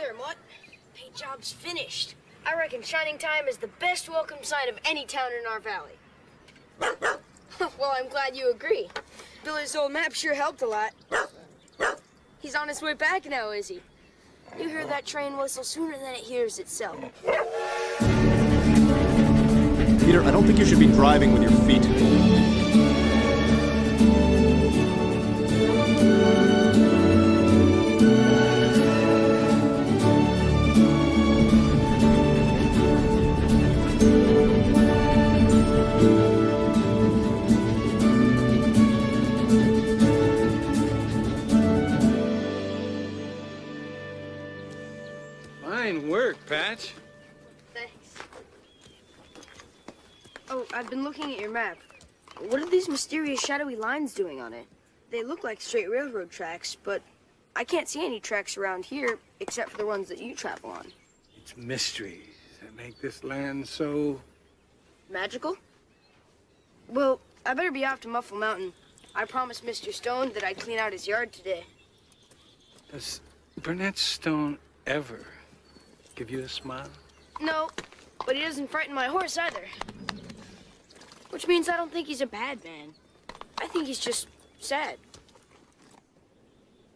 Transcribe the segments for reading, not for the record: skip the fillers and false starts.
there, Mutt. Paint job's finished. I reckon Shining Time is the best welcome sign of any town in our valley. Well, I'm glad you agree. Billy's old map sure helped a lot. He's on his way back now, is he? You hear that train whistle sooner than it hears itself. Peter, I don't think you should be driving with your feet. Fine work, Patch. Thanks. Oh, I've been looking at your map. What are these mysterious shadowy lines doing on it? They look like straight railroad tracks, but I can't see any tracks around here except for the ones that you travel on. It's mysteries that make this land so... Magical? Well, I better be off to Muffle Mountain. I promised Mr. Stone that I'd clean out his yard today. Does Burnett Stone ever give you a smile? No, but he doesn't frighten my horse either. Which means I don't think he's a bad man. I think he's just sad.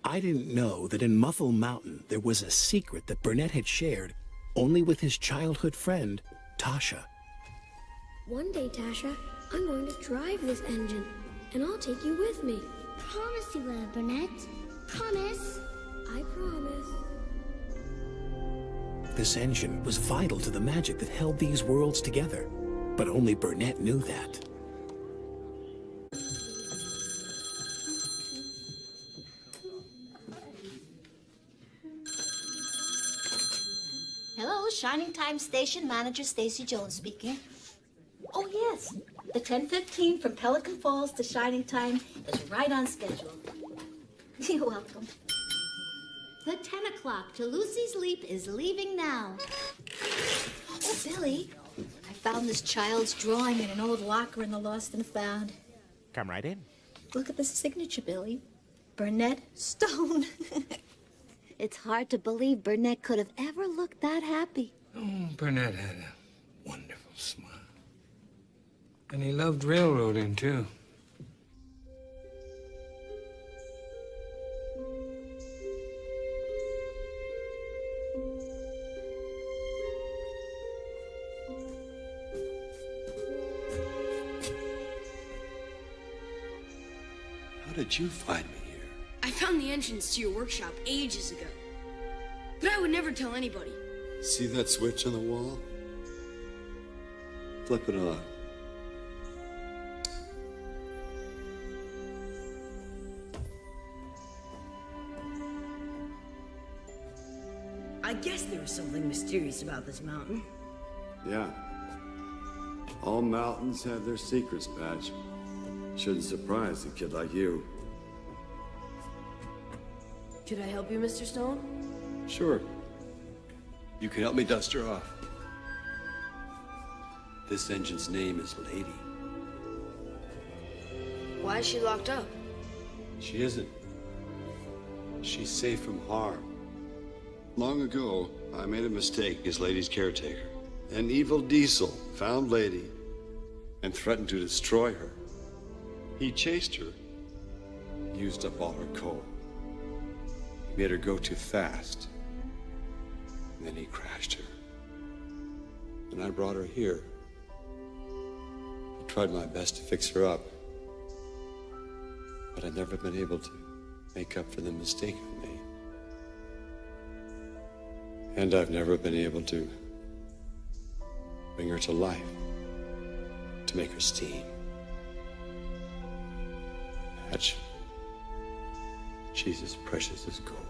I didn't know that in Muffle Mountain there was a secret that Burnett had shared only with his childhood friend, Tasha. One day, Tasha, I'm going to drive this engine, and I'll take you with me. Promise you will, Burnett. Promise. I promise. This engine was vital to the magic that held these worlds together, but only Burnett knew that. Hello, Shining Time Station Manager Stacy Jones speaking. Oh, yes. The 10:15 from Pelican Falls to Shining Time is right on schedule. You're welcome. The 10 o'clock to Lucy's Leap is leaving now. Oh, Billy, I found this child's drawing in an old locker in the Lost and Found. Come right in. Look at the signature, Billy. Burnett Stone. It's hard to believe Burnett could have ever looked that happy. Oh, Burnett had a wonderful smile. And he loved railroading, too. How did you find me here? I found the entrance to your workshop ages ago. But I would never tell anybody. See that switch on the wall? Flip it on. I guess there was something mysterious about this mountain. Yeah. All mountains have their secrets, Patch. Shouldn't surprise a kid like you. Could I help you, Mr. Stone? Sure. You can help me dust her off. This engine's name is Lady. Why is she locked up? She isn't. She's safe from harm. Long ago, I made a mistake as Lady's caretaker. An evil diesel found Lady and threatened to destroy her. He chased her, used up all her coal. He made her go too fast. And then he crashed her. And I brought her here. I tried my best to fix her up. But I've never been able to make up for the mistake I made. And I've never been able to bring her to life, to make her steam. Patch, she's as precious as gold.